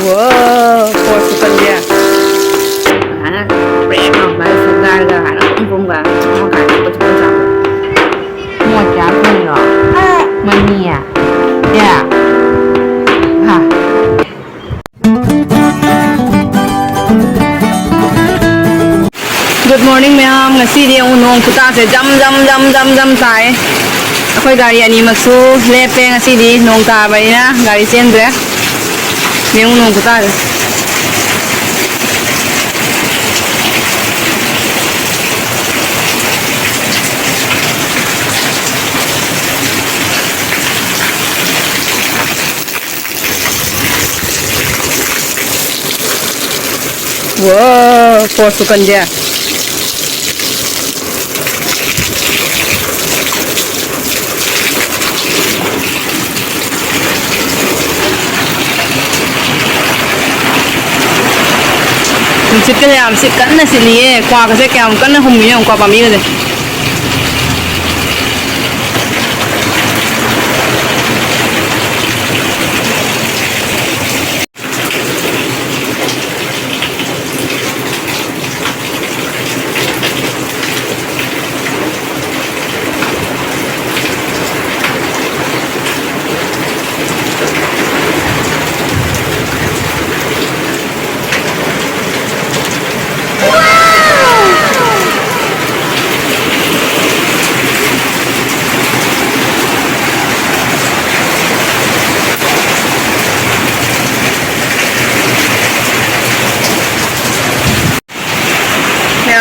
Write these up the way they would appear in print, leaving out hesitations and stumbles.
Wow, force kan dia. Anak, preno, bahasa segar ga, anak umpung ga, mau kan cepat-cepat sampai. Mau capek loh, mania, ya, ha. Good morning ma'am, ngasi di ang unong puta sa jam tay. Ako'y gari ani magsu lepe ngasi di nong tabay na gari sendre. May unong puta. Wow, pasukan dia. Sit cái làm sit cắn là xịt lìa qua cái kèo cắn nó không miếng qua bà miếng rồi.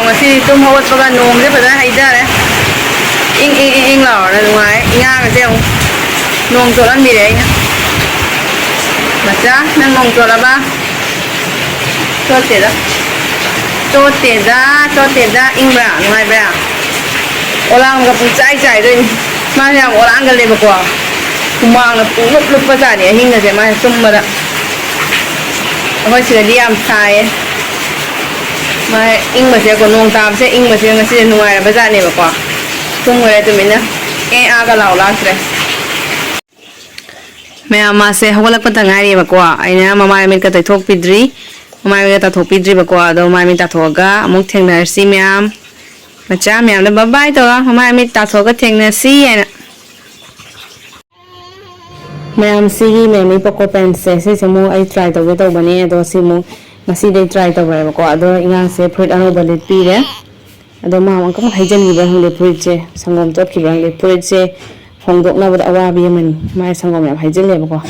Ngasi tum hawat baga nong je pada haida re ing lor na dungai inga ka je nong to lan mi re nya macha nang nong to la ba to te da ing ba ngai ba olang ga pu chai chai rồi ma ya olang ga le ba kwa kumang na pu lup pa sa ni hing na je ma tum ma da hoi si di am sai mà in mà sẽ còn nông tạm sẽ in mà sẽ ngay sẽ nuôi là bây giờ này mà qua tung người tụi mình nhá cái cái lão lá rồi mẹ mà sẽ học lại bắt đầu ngay đi mà qua anh nhá mà mai mình có thể thuộc pidri mai mình có thể thuộc pidri mà qua đâu mai mình ta thuộc cả một thằng này xí mẹ mà cha mẹ nó bye bye thôi mà mai mình ta thuộc cái thằng này xí này mẹ xí mẹ mình bắt cô pen sẽ mua ai try tàu cái tàu bánh này đó xí mua ngasi day try tawai ba ko ado ingang se fruit ano balit pi re ado ma ang kam haijan ni ba hang le fruit che sangom tot ki bang le fruit che hongdok na ba awa bi man mai sangom ya haijan le ba ko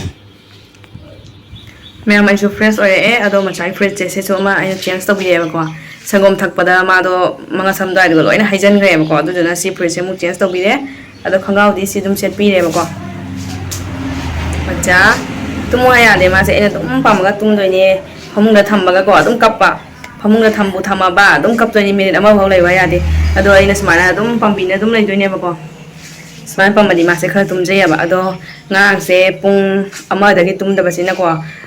me mai su fresh oi e ado ma chai fruit che se so ma ai change to bi le ba ko sangom thak pada ma do manga sam dai do loina haijan gre ba ko ado jona si fruit se mu change to bi le ado khangau di si dum set pi le ba ko macha tumo ya de ma se ena tum pam ga tum doi ni 파문가 탐바가 거 아동 깝바 파문가 탐부 탐아바 아동 깝더니 미닛 아마 봐 lấy 와야 돼 아도 아이나 스마나 아동 팜비나 좀 lấy 봐 거 스마나 팜바디 마세 khá tum jaya ba ado ngang se pung ama dagi tum da basina ko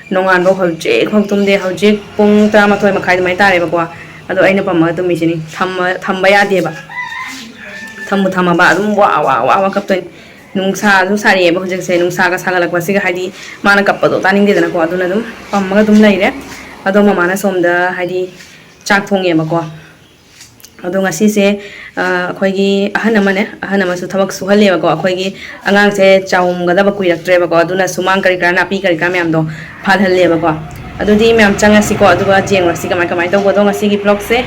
nongan bo hojik khok tum de hojik pung ta ma thoi ma khai mai tare ba ko ado aina pamma tum mi sini thamba ya de ba thambu thamaba adum wa kaptoi nungsa su sari ba hojik se nungsa ka sagalak ba siga haidi mana kapado taning de na ko aduna dum pamma dum lai re ado mama na somda haidi chak thong ye ba ko ado ngasi se khoi gi ahana ma su thabak su hale ba ko khoi gi angang se chaum ga da ba kuirak tre ba ko aduna sumang kari kana pi kari ka myam do phal hale ba ko ado di myam changa si ko adu ga jeng wa si ka mai to go do ngasi gi vlog se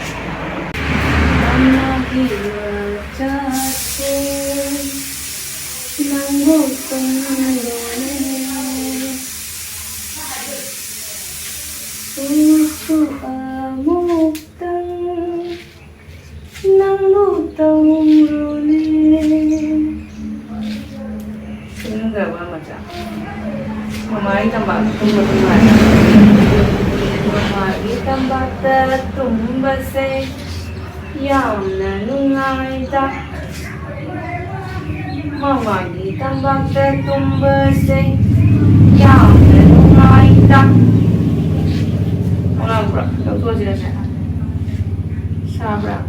Mamai tambah tumba se yamna nungai ta mamai tambah tumba se yamna nungai ta orang berapa? Kau tua jelas ya? Sabra.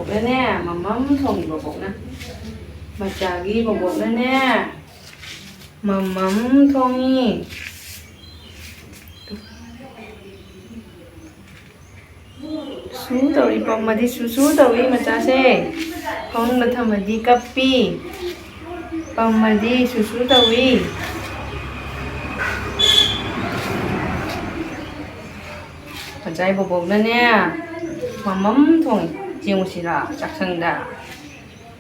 boboknya mamam thongi bobokna macagi boboknya mamam thongi su tawi pamadi susu tawi macase phone thamadi kapi pamadi susu tawi macai boboknya mamam thongi jingusira chakchangda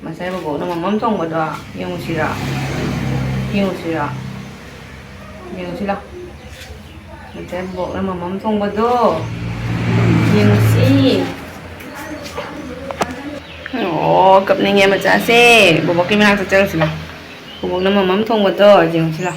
macai bobokna mamam thongbodo jingusira macai bobokna mamam thongbodo jingsi kapning macase bobokki manak chakchangusila bobokna mamam thongbodo jingusila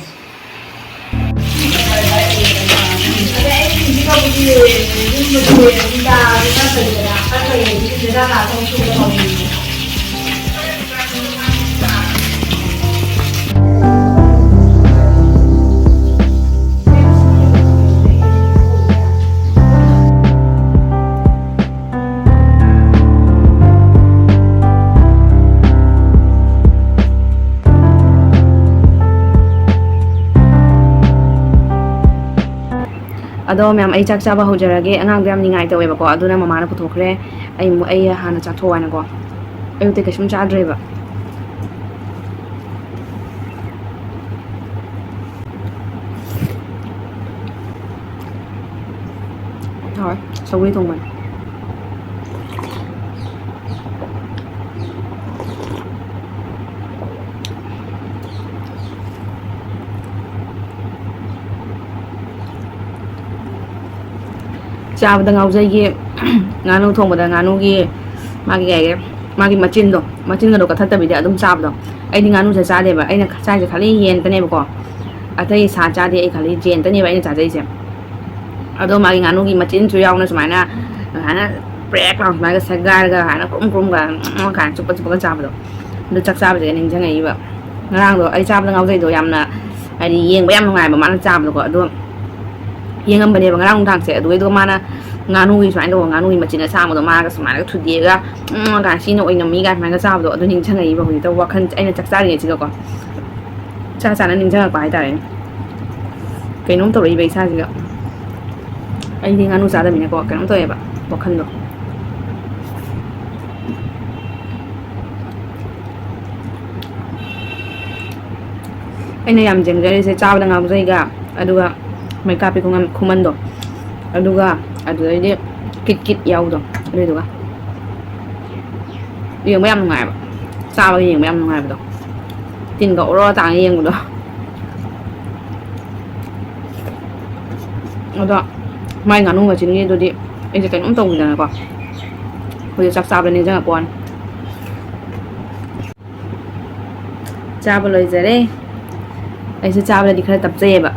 ado myam ai chak chaba hojarage angang byam ningai tawe bako aduna mama na puthokre ai hana chathowa na ko ai te kashum chadre ba rồi sầu riêng thùng mình chào tầng ngầu dây kia ngán nông thùng và ngán nông kia mà cái machin cái đồ cả thật bị đỡ đông chào rồi anh đi ngán nông sẽ để mà anh là sai sẽ khali hiền cái này mà có à đây xa cha thì anh khali hiền cái này vậy anh trả dây xem ở đâu mà cái ngán nông kia machin chui ao nó xem na hả break lòng mà cái sagar cái hả nó cũng cái cả chụp cái chào rồi được chắc chào thì anh chẳng ngày vậy ngang rồi anh chào tầng ngầu dây rồi em là anh đi hiền với em ngoài mà mang chào được gọi đúng yang am bane bang thang se du do mana nganu wi swain do nganu wi machina sa mo do ma ga sama ga thu die ga ga si no oi mi ga ma ga sa do do ning chang ai ba hui to wa khan ai na chak sa ri chi ga ko cha sa na ning chang ba ai ta re kai nom to ri bai sa chi ga ai ni nganu sa da mi na ko kai nom to ye ba wa khan do ai na yam jeng ga se cha da ngam zai ga aduga mai kapi kumando aduga adui kit yaudo aduga yeng bayam ngai ba sa ba yeng bayam ngai ba do tin go ro tang yeng do oda mai nganu ga chin ni do di ai je kai nom tong da ko ko je sak sa ba ni jang kon cha ba loi jare ai se cha ba di khara tap che ba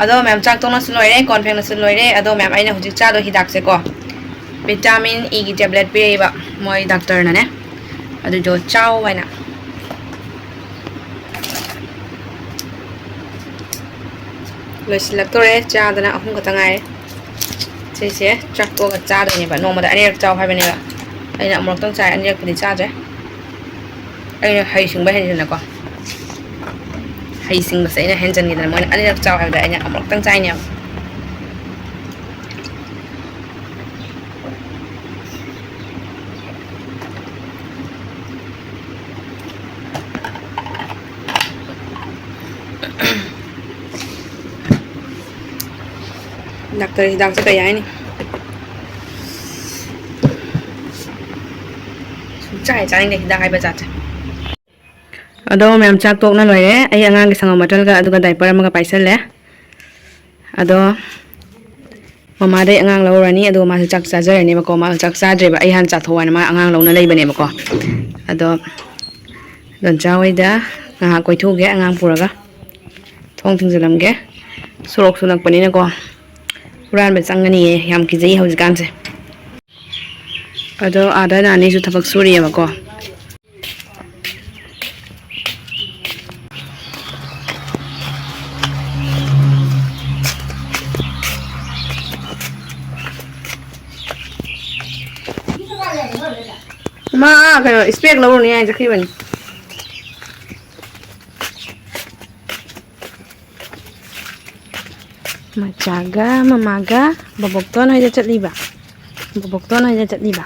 ꯑꯗꯣ ꯃꯌꯥꯝ ꯆꯥꯛ ꯇꯣꯡꯅꯁꯨ ꯂꯣꯏꯔꯦ ꯀꯣꯟ ꯐꯦꯡꯅꯁꯨ ꯂꯣꯏꯔꯦ ꯑꯗꯣ ꯃꯌꯥꯝ ꯑꯩꯅ ꯍꯧꯖꯤꯛ ꯆꯥꯗꯣ ꯍꯤꯗꯥꯛꯁꯦ ꯀꯣ ꯚꯤꯇꯥꯃꯤꯟ ꯏꯒꯤ ꯇꯦꯕ꯭ꯂꯦꯠ ꯄꯤꯔꯛꯏꯕ ꯃꯣꯏ ꯗꯥꯛꯇꯔꯅꯅꯦ ꯑꯗꯨꯗꯣ ꯆꯥꯎ ꯍꯥꯏꯅ ꯂꯣꯏꯁꯤꯜꯂꯛꯇꯣꯔꯦ ꯆꯥꯗꯅ 3 ꯈꯛꯇ ꯉꯥꯏꯔꯦ ꯁꯤꯁꯦ ꯆꯥꯛꯇꯣꯛꯑꯒ ꯆꯥꯗꯣꯏꯅꯦꯕ ꯅꯣꯡꯃꯗ ꯑꯅꯤꯔꯛ ꯆꯥꯎ ꯍꯥꯏꯕꯅꯦꯕ ꯑꯩꯅ ꯑꯃꯨꯔꯛꯇꯪ ꯆꯥꯏ ꯑꯅꯤꯔꯛꯄꯨꯗꯤ ꯆꯥꯗ꯭ꯔꯦ ꯑꯩꯅ ꯍꯩ ꯁꯤꯡꯕ ꯍꯦꯟꯖꯟꯅꯀꯣ ꯍꯩ ꯁꯤꯡꯕꯁꯦ ꯑꯩꯅ ꯍꯦꯟꯖꯟꯈꯤꯗꯅ ꯃꯣꯏꯅ ꯑꯅꯤꯔꯛ ꯆꯥꯎ ꯍꯥꯏꯕꯗ ꯑꯩꯅ ꯑꯃꯨꯔꯛꯇꯪ ꯆꯥꯏꯅꯦꯕ ꯗꯥꯛꯇꯔ ꯍꯤꯗꯥꯛꯁꯦ ꯀꯩ ꯍꯥꯏꯅꯤ ꯁꯨꯡꯆꯥ ꯆꯥꯅꯤꯡꯗꯦ ꯍꯤꯗꯥꯛ ꯍꯥꯏꯕ ꯖꯥꯠꯁꯦ ꯑꯗꯣ ꯃꯌꯥꯝ ꯆꯥꯛ ꯇꯣꯛꯅ ꯂꯣꯏꯔꯦ ꯑꯩ ꯑꯉꯥꯡꯒꯤ ꯁꯪꯒꯣꯝ ꯕꯣꯇꯜꯒ ꯑꯗꯨꯒ ꯗꯥꯏꯄꯔ ꯑꯃꯒ ꯄꯥꯏꯁꯜꯂꯦ ꯑꯗꯣ ꯃꯃꯥꯗꯩ ꯑꯉꯥꯡ ꯂꯧꯔꯅꯤ ꯑꯗꯨꯒ ꯃꯥꯁꯨ ꯆꯥꯛ ꯆꯥꯖꯔꯅꯦꯕꯀꯣ ꯃꯥꯁꯨ ꯆꯥꯛ ꯆꯥꯗ꯭ꯔꯦꯕ ꯑꯩ ꯍꯥꯟꯅ ꯆꯥꯊꯣꯛꯑꯅ ꯃꯥ ꯑꯉꯥꯡ ꯂꯧꯅ ꯂꯩꯕꯅꯦꯕꯀꯣ ꯑꯗꯣ ꯂꯟꯆꯥ ꯍꯣꯏꯗ ꯉꯥꯏꯍꯥꯛ ꯀꯣꯏꯊꯣꯛꯎꯒꯦ ꯑꯉꯥꯡ ꯄꯨꯔꯒ ꯊꯣꯡ ꯊꯤꯡꯖꯤꯜꯂꯝꯒꯦ ꯁꯣꯔꯣꯛꯁꯨ ꯅꯛꯄꯅꯤꯅꯀꯣ ꯍꯨꯔꯥꯟꯕ ꯆꯪꯒꯅꯤꯌꯦ ꯌꯥꯝ ꯀꯤꯖꯩ ꯍꯧꯖꯤꯛꯀꯥꯟꯁꯦ ꯑꯗꯣ ꯑꯥꯗ ꯅꯥꯅꯤꯁꯨ ꯊꯕꯛ ꯁꯨꯔꯤꯑꯕꯀꯣ ꯃꯥ ꯀꯩꯅꯣ ꯏꯁꯄꯦꯛ ꯂꯧꯔꯨꯅꯤ ꯍꯥꯏ ꯆꯠꯈꯤꯕꯅꯤ ꯃꯆꯥꯒ ꯃꯃꯥꯒ ꯕꯣꯕꯣꯛꯇꯣꯟ ꯍꯣꯏꯗ ꯆꯠꯂꯤꯕ ꯕꯣꯕꯣꯛꯇꯣꯟ ꯍꯣꯏꯗ ꯆꯠꯂꯤꯕ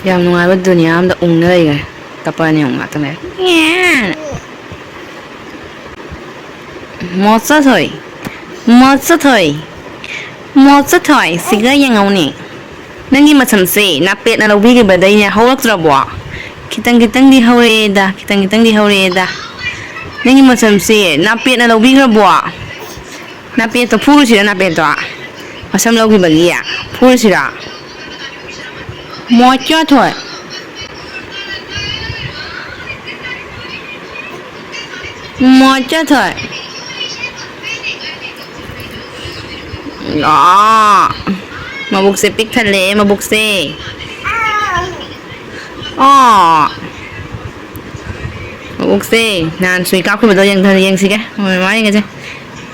ꯌꯥꯝ ꯅꯨꯡꯉꯥꯏꯕ ꯗꯨꯅꯤꯌꯥ ꯑꯃꯗ ꯎꯡꯅ ꯂꯩꯈ꯭ꯔꯦ ꯀꯞꯄꯛꯑꯅꯤ ꯑꯃꯨꯛ ꯉꯥꯛꯇꯪ ꯂꯩꯔ ꯃꯣꯠꯆꯊꯣꯏ ꯃꯣꯠꯆꯊꯣꯏ ꯃꯣꯠꯆꯊꯣꯏ ꯁꯤꯒ ꯌꯦꯡꯉꯧꯅꯦ ꯅꯪꯒꯤ ꯃꯁꯝꯁꯦ ꯅꯥꯄꯦꯠꯅ ꯂꯧꯕꯤꯈꯤꯕꯗꯩꯅꯦ ꯍꯧꯔꯛꯇ꯭ꯔꯕꯣ ꯈꯤꯇꯪ ꯈꯤꯇꯪꯗꯤ ꯍꯧꯔꯛꯑꯦꯗ ꯈꯤꯇꯪ ꯈꯤꯇꯪꯗꯤ ꯍꯧꯔꯛꯑꯦꯗ ꯅꯪꯒꯤ ꯃꯁꯝꯁꯦ ꯅꯥꯄꯦꯠꯅ ꯂꯧꯕꯤꯈ꯭ꯔꯕꯣ ꯅꯥꯄꯦꯠꯇꯣ ꯐꯨꯔꯨꯁꯤꯔ ꯅꯥꯄꯦꯠꯇꯣ ꯃꯁꯝ ꯂꯧꯈꯤꯕꯒꯤ ꯐꯨꯔꯨꯁꯤꯔ ꯃꯣꯠꯆꯊꯣꯏ ꯃꯣꯠꯆꯊꯣꯏ ꯃꯕꯨꯛꯁꯦ ꯄꯤꯛ ꯊꯜꯂꯦ ꯃꯕꯨꯛꯁꯦ ꯃꯕꯨꯛꯁꯦ ꯅꯍꯥꯟ ꯁꯨꯏ ꯀꯥꯞꯈꯤꯕꯗꯣ ꯌꯦꯡꯁꯤꯒꯦ ꯃꯃꯥ ꯌꯦꯡꯒꯁꯦ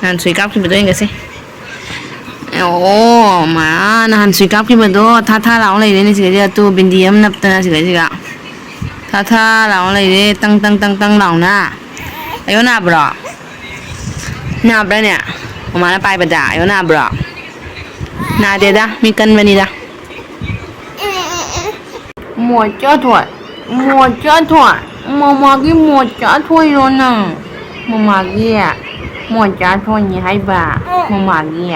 ꯅꯍꯥꯟ ꯁꯨꯏ ꯀꯥꯞꯈꯤꯕꯗꯣ ꯌꯦꯡꯒꯁꯦ ꯑꯣ ꯃꯥ ꯅꯍꯥꯟ ꯁꯨꯏ ꯀꯥꯞꯈꯤꯕꯗꯣ ꯊꯥ ꯊꯥ ꯂꯥꯎ ꯂꯩꯔꯦꯅꯦ ꯁꯤꯗꯩꯁꯤꯗ ꯇꯨ ꯕꯤꯟꯗꯤ ꯑꯃ ꯅꯞꯇꯅ ꯁꯤꯗꯩꯁꯤꯒ ꯊꯥ ꯊꯥ ꯂꯥꯎ ꯂꯩꯔꯦ ꯇꯪ ꯇꯪ ꯇꯪ ꯇꯪ ꯂꯥꯎꯅ ꯑꯌꯣ ꯅꯥꯕ꯭ꯔꯣ ꯅꯥꯕ꯭ꯔꯥꯅꯦ ꯃꯃꯥꯅ ꯄꯥꯏꯕꯗ ꯑꯌꯣ ꯅꯥꯕ꯭ꯔꯣ ꯅꯥꯗꯦꯗ ꯃꯤ ꯀꯟꯕꯅꯤꯗ ꯃꯣꯠꯆꯊꯣꯏ ꯃꯣꯠꯆꯊꯣꯏ ꯃꯃꯥꯒꯤ ꯃꯣꯠꯆꯊꯣꯏꯔꯣ ꯅꯪ ꯃꯃꯥꯒꯤ ꯃꯣꯠꯆꯊꯣꯏꯅꯤ ꯍꯥꯏꯕ ꯃꯃꯥꯒꯤ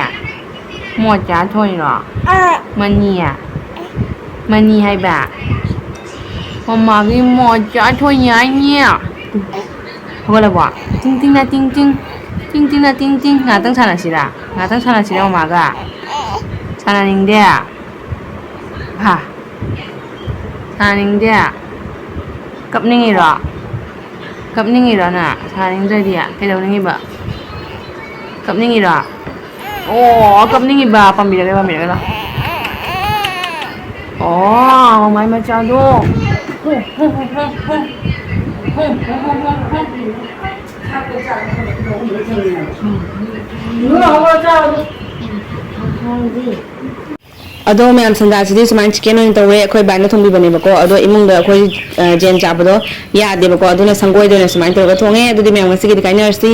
ꯃꯣꯠꯆꯊꯣꯏꯔꯣ ꯃꯅꯤ ꯍꯥꯏꯕ ꯃꯃꯥꯒꯤ ꯃꯣꯠꯆꯊꯣꯏꯅꯤ ꯍꯥꯏꯅꯤ ꯍꯧꯒꯠꯂꯕꯣ ꯇꯤꯡ ꯇꯤꯡꯅ ꯇꯤꯡ ꯇꯤꯡ ꯇꯤꯡ ꯇꯤꯡꯅ ꯇꯤꯡ ꯇꯤꯡ ꯉꯥꯛꯇꯪ ꯁꯥꯟꯅꯁꯤꯔ ꯃꯃꯥꯒ ꯁꯥꯟꯅꯅꯤꯡꯗꯦ ꯍꯥ ꯁꯥꯟꯅꯅꯤꯡꯗꯦ ꯀꯞꯅꯤꯡꯉꯤꯔꯣ ꯅꯪ ꯁꯥꯟꯅꯅꯤꯡꯗ꯭ꯔꯗꯤ ꯀꯩꯗꯧꯅꯤꯡꯉꯤꯕ ꯀꯞꯅꯤꯡꯉꯤꯔꯣ ꯑꯣ ꯀꯞꯅꯤꯡꯉꯤꯕ ꯄꯥꯝꯕꯤꯔꯒꯦ ꯂꯥꯎ ꯑꯣ ꯃꯃꯥꯏ ꯃꯆꯥꯗꯣ ꯑꯗꯣ ꯃꯌꯥꯝ ꯁꯟꯗꯥꯁꯤꯗꯤ ꯁꯨꯃꯥꯏꯅ ꯆꯤꯛꯀꯟ ꯑꯣꯏꯅ ꯇꯧꯋꯦ ꯑꯩꯈꯣꯏ ꯕꯥꯏꯅ ꯊꯣꯡꯕꯤꯕꯅꯦꯕꯀꯣ ꯑꯗꯣ ꯏꯃꯨꯡꯗ ꯑꯩꯈꯣই ꯖꯦꯟ ꯆꯥꯕꯗꯣ ꯌꯥꯗꯦꯕꯀꯣ ꯑꯗꯨꯅ ꯁꯪꯒꯣꯏꯗ ꯑꯣꯏꯅ ꯁꯨꯃꯥꯏꯅ ꯇꯧꯔꯒ ꯊꯣꯡꯉꯦ ꯑꯗꯨꯗꯤ ꯃꯌꯥꯝ ꯉꯁꯤꯒꯤꯗꯤ ꯀꯥꯏꯅꯔꯁꯤ